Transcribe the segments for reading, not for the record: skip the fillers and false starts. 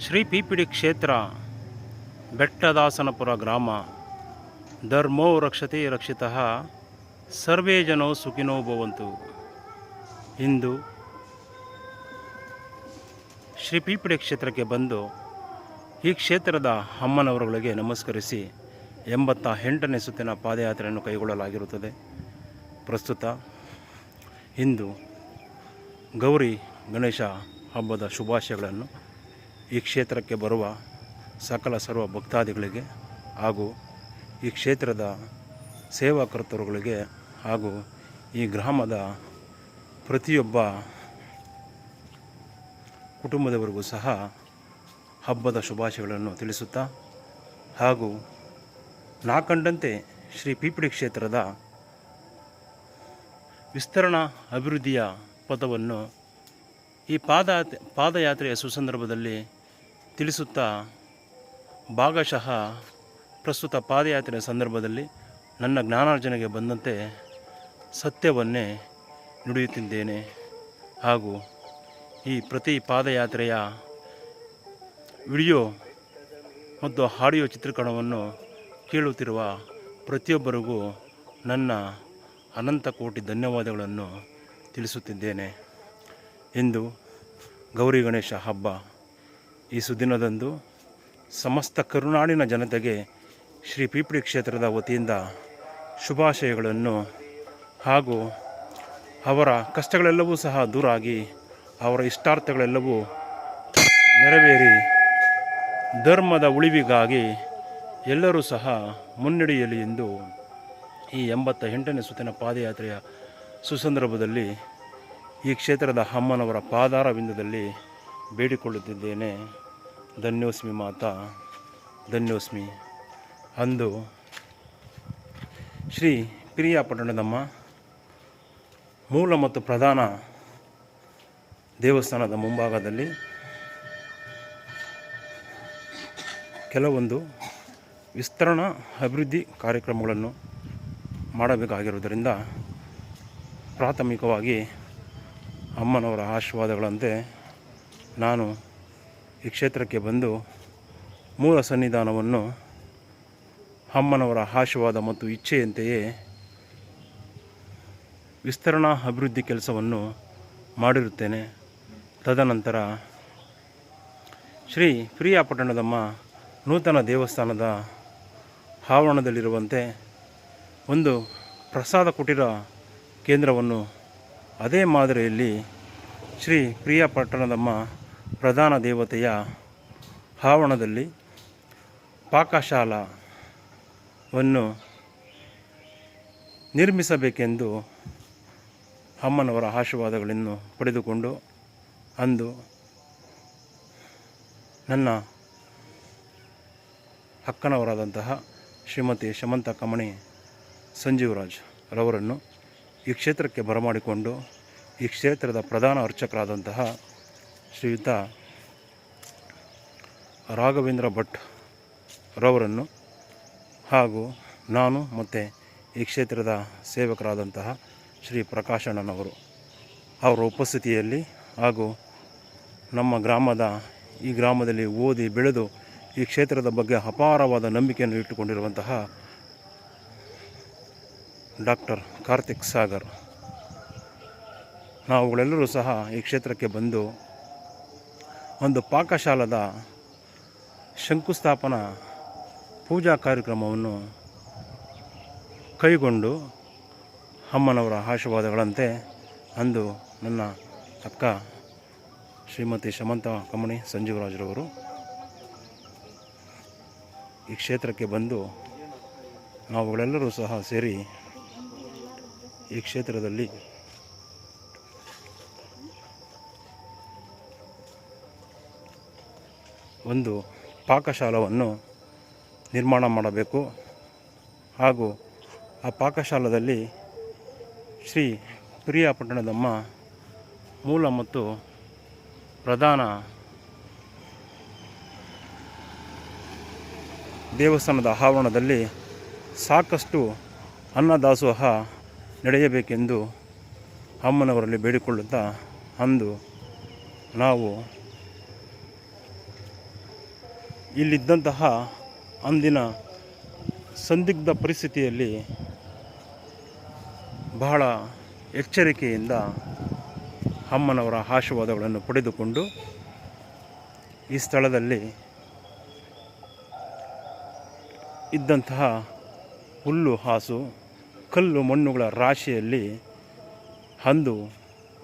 ಶ್ರೀ ಪಿಪಿಡಿ ಕ್ಷೇತ್ರ ಬೆಟ್ಟದಾಸನಪುರ ಗ್ರಾಮ. ಧರ್ಮೋ ರಕ್ಷತೆ ರಕ್ಷಿತಃ ಸರ್ವೇ ಜನೋ ಸುಖಿನೋ ಭವಂತು. ಇಂದು ಶ್ರೀ ಪಿಪಿಡಿ ಕ್ಷೇತ್ರಕ್ಕೆ ಬಂದು ಈ ಕ್ಷೇತ್ರದ ಅಮ್ಮನವರುಗಳಿಗೆ ನಮಸ್ಕರಿಸಿ 88ನೇ ಸುತ್ತಿನ ಪಾದಯಾತ್ರೆಯನ್ನು ಕೈಗೊಳ್ಳಲಾಗಿರುತ್ತದೆ. ಪ್ರಸ್ತುತ ಇಂದು ಗೌರಿ ಗಣೇಶ ಹಬ್ಬದ ಶುಭಾಶಯಗಳನ್ನು ಈ ಕ್ಷೇತ್ರಕ್ಕೆ ಬರುವ ಸಕಲ ಸರ್ವ ಭಕ್ತಾದಿಗಳಿಗೆ ಹಾಗೂ ಈ ಕ್ಷೇತ್ರದ ಸೇವಾಕರ್ತರುಗಳಿಗೆ ಹಾಗೂ ಈ ಗ್ರಾಮದ ಪ್ರತಿಯೊಬ್ಬ ಕುಟುಂಬದವರಿಗೂ ಸಹ ಹಬ್ಬದ ಶುಭಾಶಯಗಳನ್ನು ತಿಳಿಸುತ್ತಾ, ಹಾಗೂ ನಾ ಕಂಡಂತೆ ಶ್ರೀ ಪಿಪಿಡಿ ಕ್ಷೇತ್ರದ ವಿಸ್ತರಣಾ ಅಭಿವೃದ್ಧಿಯ ಪಥವನ್ನು ಈ ಪಾದಯಾತ್ರೆಯ ಸುಸಂದರ್ಭದಲ್ಲಿ ತಿಳಿಸುತ್ತಾ, ಭಾಗಶಃ ಪ್ರಸ್ತುತ ಪಾದಯಾತ್ರೆಯ ಸಂದರ್ಭದಲ್ಲಿ ನನ್ನ ಜ್ಞಾನಾರ್ಜನೆಗೆ ಬಂದಂತೆ ಸತ್ಯವನ್ನೇ ನುಡಿಯುತ್ತಿದ್ದೇನೆ. ಹಾಗೂ ಈ ಪ್ರತಿ ಪಾದಯಾತ್ರೆಯ ವಿಡಿಯೋ ಮತ್ತು ಆಡಿಯೋ ಚಿತ್ರೀಕರಣವನ್ನು ಕೇಳುತ್ತಿರುವ ಪ್ರತಿಯೊಬ್ಬರಿಗೂ ನನ್ನ ಅನಂತ ಕೋಟಿ ಧನ್ಯವಾದಗಳನ್ನು ತಿಳಿಸುತ್ತಿದ್ದೇನೆ. ಇಂದು ಗೌರಿ ಗಣೇಶ ಹಬ್ಬ. ಈ ಸುದಿನದಂದು ಸಮಸ್ತ ಕರುನಾಡಿನ ಜನತೆಗೆ ಶ್ರೀ ಪಿಪಿಡಿ ಕ್ಷೇತ್ರದ ವತಿಯಿಂದ ಶುಭಾಶಯಗಳನ್ನು ಹಾಗೂ ಅವರ ಕಷ್ಟಗಳೆಲ್ಲವೂ ಸಹ ದೂರಾಗಿ ಅವರ ಇಷ್ಟಾರ್ಥಗಳೆಲ್ಲವೂ ನೆರವೇರಿ ಧರ್ಮದ ಉಳಿವಿಗಾಗಿ ಎಲ್ಲರೂ ಸಹ ಮುನ್ನಡೆಯಲಿ ಎಂದು ಈ 88ನೇ ಸುತ್ತಿನ ಪಾದಯಾತ್ರೆಯ ಸುಸಂದರ್ಭದಲ್ಲಿ ಈ ಕ್ಷೇತ್ರದ ಅಮ್ಮನವರ ಪಾದಾರವಿಂದದಲ್ಲಿ ಬೇಡಿಕೊಳ್ಳುತ್ತಿದ್ದೇನೆ. ಧನ್ಯೋಸ್ಮಿ ಮಾತಾ, ಧನ್ಯೋಸ್ಮಿ. ಅಂದು ಶ್ರೀ ಪಿರಿಯಾಪಟ್ಟಣದಮ್ಮ ಮೂಲ ಮತ್ತು ಪ್ರಧಾನ ದೇವಸ್ಥಾನದ ಮುಂಭಾಗದಲ್ಲಿ ಕೆಲವೊಂದು ವಿಸ್ತರಣಾ ಅಭಿವೃದ್ಧಿ ಕಾರ್ಯಕ್ರಮಗಳನ್ನು ಮಾಡಬೇಕಾಗಿರುವುದರಿಂದ ಪ್ರಾಥಮಿಕವಾಗಿ ಅಮ್ಮನವರ ಆಶೀರ್ವಾದಗಳಂತೆ ನಾನು ಈ ಕ್ಷೇತ್ರಕ್ಕೆ ಬಂದು ಮೂಲ ಸನ್ನಿಧಾನವನ್ನು ಅಮ್ಮನವರ ಆಶೀರ್ವಾದ ಮತ್ತು ಇಚ್ಛೆಯಂತೆಯೇ ವಿಸ್ತರಣಾ ಅಭಿವೃದ್ಧಿ ಕೆಲಸವನ್ನು ಮಾಡಿರುತ್ತೇನೆ. ತದನಂತರ ಶ್ರೀ ಪಿರಿಯಾಪಟ್ಟಣದಮ್ಮ ನೂತನ ದೇವಸ್ಥಾನದ ಆವರಣದಲ್ಲಿರುವಂತೆ ಒಂದು ಪ್ರಸಾದ ಕುಟೀರ ಕೇಂದ್ರವನ್ನು ಅದೇ ಮಾದರಿಯಲ್ಲಿ ಶ್ರೀ ಪಿರಿಯಾಪಟ್ಟಣದಮ್ಮ ಪ್ರಧಾನ ದೇವತೆಯ ಆವರಣದಲ್ಲಿ ಪಾಕಶಾಲವನ್ನು ನಿರ್ಮಿಸಬೇಕೆಂದು ಅಮ್ಮನವರ ಆಶೀರ್ವಾದಗಳನ್ನು ಪಡೆದುಕೊಂಡು ಅಂದು ನನ್ನ ಅಕ್ಕನವರಾದಂತಹ ಶ್ರೀಮತಿ ಶಮಂತ ಕಮಣಿ ಸಂಜೀವರಾಜ್ ರವರನ್ನು ಈ ಕ್ಷೇತ್ರಕ್ಕೆ ಬರಮಾಡಿಕೊಂಡು ಈ ಕ್ಷೇತ್ರದ ಪ್ರಧಾನ ಅರ್ಚಕರಾದಂತಹ ಶ್ರೀಯುತ ರಾಘವೇಂದ್ರ ಭಟ್ ರವರನ್ನು ಹಾಗೂ ನಾನು ಮತ್ತು ಈ ಕ್ಷೇತ್ರದ ಸೇವಕರಾದಂತಹ ಶ್ರೀ ಪ್ರಕಾಶಣ್ಣನವರು ಅವರ ಉಪಸ್ಥಿತಿಯಲ್ಲಿ ಹಾಗೂ ನಮ್ಮ ಈ ಗ್ರಾಮದಲ್ಲಿ ಓದಿ ಬೆಳೆದು ಈ ಕ್ಷೇತ್ರದ ಬಗ್ಗೆ ಅಪಾರವಾದ ನಂಬಿಕೆಯನ್ನು ಇಟ್ಟುಕೊಂಡಿರುವಂತಹ ಡಾಕ್ಟರ್ ಕಾರ್ತಿಕ್ ಸಾಗರ್ ನಾವುಗಳೆಲ್ಲರೂ ಸಹ ಈ ಕ್ಷೇತ್ರಕ್ಕೆ ಬಂದು ಒಂದು ಪಾಕಶಾಲದ ಶಂಕುಸ್ಥಾಪನಾ ಪೂಜಾ ಕಾರ್ಯಕ್ರಮವನ್ನು ಕೈಗೊಂಡು ಅಮ್ಮನವರ ಆಶೀರ್ವಾದಗಳಂತೆ ಅಂದು ನನ್ನ ಅಕ್ಕ ಶ್ರೀಮತಿ ಶಮಂತ ಕಮಣಿ ಸಂಜೀವರಾಜ್ರವರು ಈ ಕ್ಷೇತ್ರಕ್ಕೆ ಬಂದು ನಾವುಗಳೆಲ್ಲರೂ ಸಹ ಸೇರಿ ಈ ಕ್ಷೇತ್ರದಲ್ಲಿ ಒಂದು ಪಾಕಶಾಲವನ್ನು ನಿರ್ಮಾಣ ಮಾಡಬೇಕು. ಹಾಗೂ ಆ ಪಾಕಶಾಲದಲ್ಲಿ ಶ್ರೀ ಪಿರಿಯಾಪಟ್ಟಣದಮ್ಮ ಮೂಲ ಮತ್ತು ಪ್ರಧಾನ ದೇವಸ್ಥಾನದ ಆವರಣದಲ್ಲಿ ಸಾಕಷ್ಟು ಅನ್ನದಾಸೋಹ ನಡೆಯಬೇಕೆಂದು ಅಮ್ಮನವರಲ್ಲಿ ಬೇಡಿಕೊಳ್ಳುತ್ತಾ ಅಂದು ನಾವು ಇಲ್ಲಿದ್ದಂತಹ ಅಂದಿನ ಸಂದಿಗ್ಧ ಪರಿಸ್ಥಿತಿಯಲ್ಲಿ ಬಹಳ ಎಚ್ಚರಿಕೆಯಿಂದ ಅಮ್ಮನವರ ಆಶೀರ್ವಾದಗಳನ್ನು ಪಡೆದುಕೊಂಡು ಈ ಸ್ಥಳದಲ್ಲಿ ಇದ್ದಂತಹ ಹುಲ್ಲು ಹಾಸು ಕಲ್ಲು ಮಣ್ಣುಗಳ ರಾಶಿಯಲ್ಲಿ ಅಂದು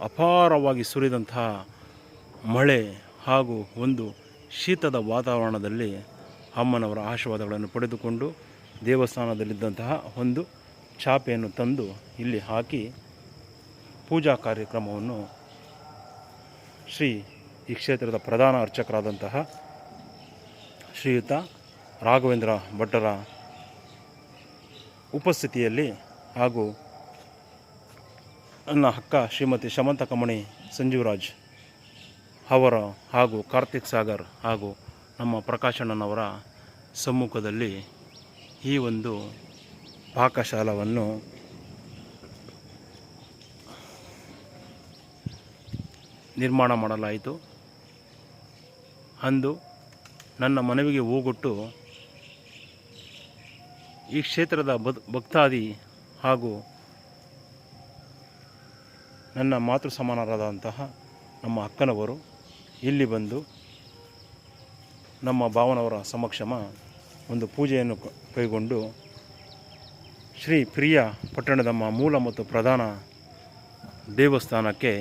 ಅಪಾರವಾಗಿ ಸುರಿದಂತಹ ಮಳೆ ಹಾಗೂ ಒಂದು ಶೀತದ ವಾತಾವರಣದಲ್ಲಿ ಅಮ್ಮನವರ ಆಶೀರ್ವಾದಗಳನ್ನು ಪಡೆದುಕೊಂಡು ದೇವಸ್ಥಾನದಲ್ಲಿದ್ದಂತಹ ಒಂದು ಚಾಪೆಯನ್ನು ತಂದು ಇಲ್ಲಿ ಹಾಕಿ ಪೂಜಾ ಕಾರ್ಯಕ್ರಮವನ್ನು ಈ ಕ್ಷೇತ್ರದ ಪ್ರಧಾನ ಅರ್ಚಕರಾದಂತಹ ಶ್ರೀಯುತ ರಾಘವೇಂದ್ರ ಭಟ್ಟರ ಉಪಸ್ಥಿತಿಯಲ್ಲಿ ಹಾಗೂ ನನ್ನ ಅಕ್ಕ ಶ್ರೀಮತಿ ಶಮಂತಕಮಣಿ ಸಂಜೀವರಾಜ್ ಅವರ ಹಾಗೂ ಕಾರ್ತಿಕ್ ಸಾಗರ್ ಹಾಗೂ ನಮ್ಮ ಪ್ರಕಾಶಣ್ಣನವರ ಸಮ್ಮುಖದಲ್ಲಿ ಈ ಒಂದು ಪಾಕಶಾಲವನ್ನು ನಿರ್ಮಾಣ ಮಾಡಲಾಯಿತು. ಅಂದು ನನ್ನ ಮನವಿಗೆ ಹೋಗೊಟ್ಟು ಈ ಕ್ಷೇತ್ರದ ಭಕ್ತಾದಿ ಹಾಗೂ ನನ್ನ ಮಾತೃ ಸಮಾನರಾದಂತಹ ನಮ್ಮ ಅಕ್ಕನವರು ಇಲ್ಲಿ ಬಂದು ನಮ್ಮ ಭಾವನವರ ಸಮಕ್ಷಮ ಒಂದು ಪೂಜೆಯನ್ನು ಕೈಗೊಂಡು ಶ್ರೀ ಪ್ರಿಯ ಪಟ್ಟಣದಮ್ಮ ಮೂಲ ಮತ್ತು ಪ್ರಧಾನ ದೇವಸ್ಥಾನಕ್ಕೆ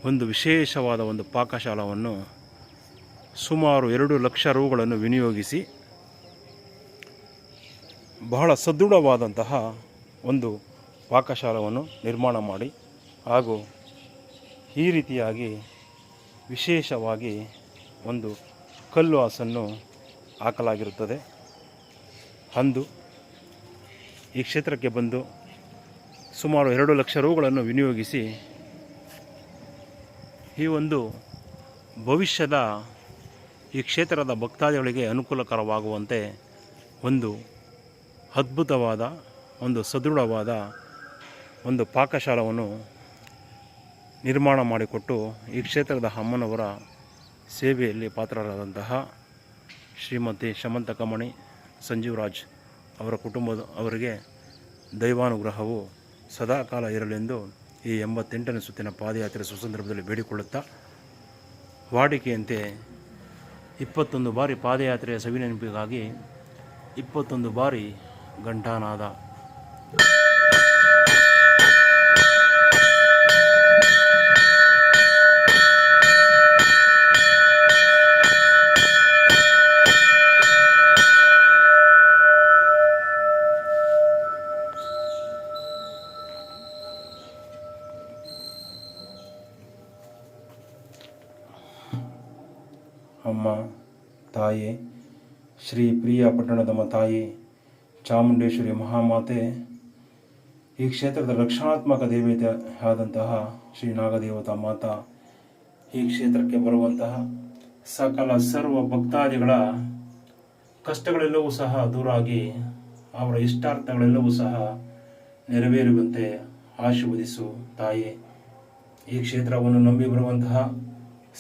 ಒಂದು ವಿಶೇಷವಾದ ಒಂದು ಪಾಕಶಾಲವನ್ನು ಸುಮಾರು 2 ಲಕ್ಷ ರೂಗಳನ್ನು ವಿನಿಯೋಗಿಸಿ ಬಹಳ ಸದೃಢವಾದಂತಹ ಒಂದು ಪಾಕಶಾಲವನ್ನು ನಿರ್ಮಾಣ ಮಾಡಿ ಹಾಗೂ ಈ ರೀತಿಯಾಗಿ ವಿಶೇಷವಾಗಿ ಒಂದು ಕಲ್ಲು ಹಾಸನ್ನು ಹಾಕಲಾಗಿರುತ್ತದೆ. ಅಂದು ಈ ಕ್ಷೇತ್ರಕ್ಕೆ ಬಂದು ಸುಮಾರು 2 ಲಕ್ಷ ರೂಗಳನ್ನು ವಿನಿಯೋಗಿಸಿ ಈ ಒಂದು ಭವಿಷ್ಯದ ಈ ಕ್ಷೇತ್ರದ ಭಕ್ತಾದಿಗಳಿಗೆ ಅನುಕೂಲಕರವಾಗುವಂತೆ ಒಂದು ಅದ್ಭುತವಾದ ಒಂದು ಸದೃಢವಾದ ಒಂದು ಪಾಕಶಾಲವನ್ನು ನಿರ್ಮಾಣ ಮಾಡಿಕೊಟ್ಟು ಈ ಕ್ಷೇತ್ರದ ಅಮ್ಮನವರ ಸೇವೆಯಲ್ಲಿ ಪಾತ್ರರಾದಂತಹ ಶ್ರೀಮತಿ ಶಮಂತಕಮಣಿ ಸಂಜೀವರಾಜ್ ಅವರ ಅವರಿಗೆ ದೈವಾನುಗ್ರಹವು ಸದಾಕಾಲ ಇರಲೆಂದು ಈ 88ನೇ ಸುತ್ತಿನ ಪಾದಯಾತ್ರೆ ಸುಸಂದರ್ಭದಲ್ಲಿ ಬೇಡಿಕೊಳ್ಳುತ್ತಾ ವಾಡಿಕೆಯಂತೆ 21 ಬಾರಿ ಪಾದಯಾತ್ರೆಯ ಸವಿನೆನಪಿಗಾಗಿ 21 ಬಾರಿ ಘಂಟಾನಾದ. ಅಮ್ಮ ತಾಯಿ ಶ್ರೀ ಪ್ರಿಯ ಪಟ್ಟಣದಮ್ಮ ತಾಯಿ ಚಾಮುಂಡೇಶ್ವರಿ ಮಹಾಮಾತೆ, ಈ ಕ್ಷೇತ್ರದ ರಕ್ಷಣಾತ್ಮಕ ದೇವತೆ ಆದಂತಹ ಶ್ರೀ ನಾಗದೇವತಾ ಮಾತಾ, ಈ ಕ್ಷೇತ್ರಕ್ಕೆ ಬರುವಂತಹ ಸಕಲ ಸರ್ವ ಭಕ್ತಾದಿಗಳ ಕಷ್ಟಗಳೆಲ್ಲವೂ ಸಹ ದೂರಾಗಿ ಅವರ ಇಷ್ಟಾರ್ಥಗಳೆಲ್ಲವೂ ಸಹ ನೆರವೇರುವಂತೆ ಆಶೀರ್ವದಿಸು ತಾಯಿ. ಈ ಕ್ಷೇತ್ರವನ್ನು ನಂಬಿ ಬರುವಂತಹ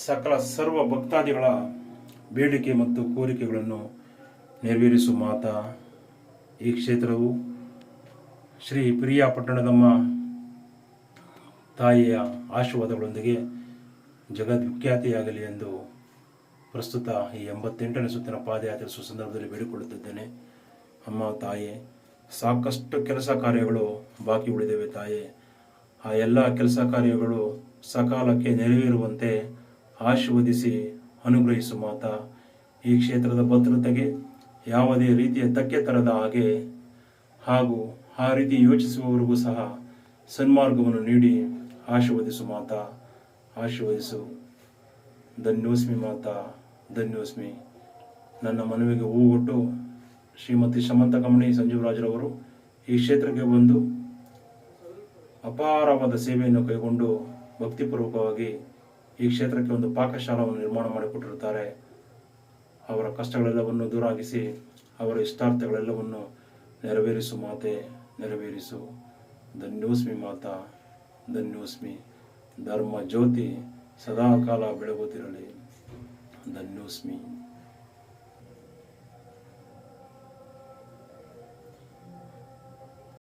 ಸಕಲ ಸರ್ವ ಭಕ್ತಾದಿಗಳ ಬೇಡಿಕೆ ಮತ್ತು ಕೋರಿಕೆಗಳನ್ನು ನೆರವೇರಿಸು ಮಾತಾ. ಈ ಕ್ಷೇತ್ರವು ಶ್ರೀ ಪ್ರಿಯ ಪಟ್ಟಣದಮ್ಮ ತಾಯಿಯ ಆಶೀರ್ವಾದಗಳೊಂದಿಗೆ ಜಗದ್ವಿಖ್ಯಾತಿಯಾಗಲಿ ಎಂದು ಪ್ರಸ್ತುತ ಈ 88ನೇ ಸುತ್ತಿನ ಪಾದಯಾತ್ರೆ ಸುಸಂದರ್ಭದಲ್ಲಿ ಬೇಡಿಕೊಳ್ಳುತ್ತಿದ್ದೇನೆ. ಅಮ್ಮ ತಾಯಿ, ಸಾಕಷ್ಟು ಕೆಲಸ ಕಾರ್ಯಗಳು ಬಾಕಿ ಉಳಿದಿವೆ ತಾಯಿ. ಆ ಎಲ್ಲ ಕೆಲಸ ಕಾರ್ಯಗಳು ಸಕಾಲಕ್ಕೆ ನೆರವೇರುವಂತೆ ಆಶೀರ್ವದಿಸಿ ಅನುಗ್ರಹಿಸು ಮಾತಾ. ಈ ಕ್ಷೇತ್ರದ ಭದ್ರತೆಗೆ ಯಾವುದೇ ರೀತಿಯ ಧಕ್ಕೆ ತರದ ಹಾಗೆ ಹಾಗೂ ಆ ರೀತಿ ಯೋಚಿಸುವವರಿಗೂ ಸಹ ಸನ್ಮಾರ್ಗವನ್ನು ನೀಡಿ ಆಶೀರ್ವದಿಸು ಮಾತಾ, ಆಶೀರ್ವದಿಸು. ಧನ್ಯೋಸ್ಮಿ ಮಾತಾ, ಧನ್ಯೋಸ್ಮಿ. ನನ್ನ ಮನವಿಗೆ ಹೂಗೊಟ್ಟು ಶ್ರೀಮತಿ ಶಮಂತಕಮಣಿ ಸಂಜೀವರಾಜರವರು ಈ ಕ್ಷೇತ್ರಕ್ಕೆ ಬಂದು ಅಪಾರವಾದ ಸೇವೆಯನ್ನು ಕೈಗೊಂಡು ಭಕ್ತಿಪೂರ್ವಕವಾಗಿ ಈ ಕ್ಷೇತ್ರಕ್ಕೆ ಒಂದು ಪಾಕಶಾಲವನ್ನು ನಿರ್ಮಾಣ ಮಾಡಿಕೊಟ್ಟಿರುತ್ತಾರೆ. ಅವರ ಕಷ್ಟಗಳೆಲ್ಲವನ್ನು ದೂರಾಗಿಸಿ ಅವರ ಇಷ್ಟಾರ್ಥಗಳೆಲ್ಲವನ್ನು ನೆರವೇರಿಸು ಮಾತೆ, ನೆರವೇರಿಸು. ಧನ್ಯೋಸ್ಮಿ ಮಾತಾ, ಧನ್ಯೋಸ್ಮಿ. ಧರ್ಮ ಜ್ಯೋತಿ ಸದಾಕಾಲ ಬೆಳಗುತ್ತಿರಲಿ. ಧನ್ಯೋಸ್ಮಿ.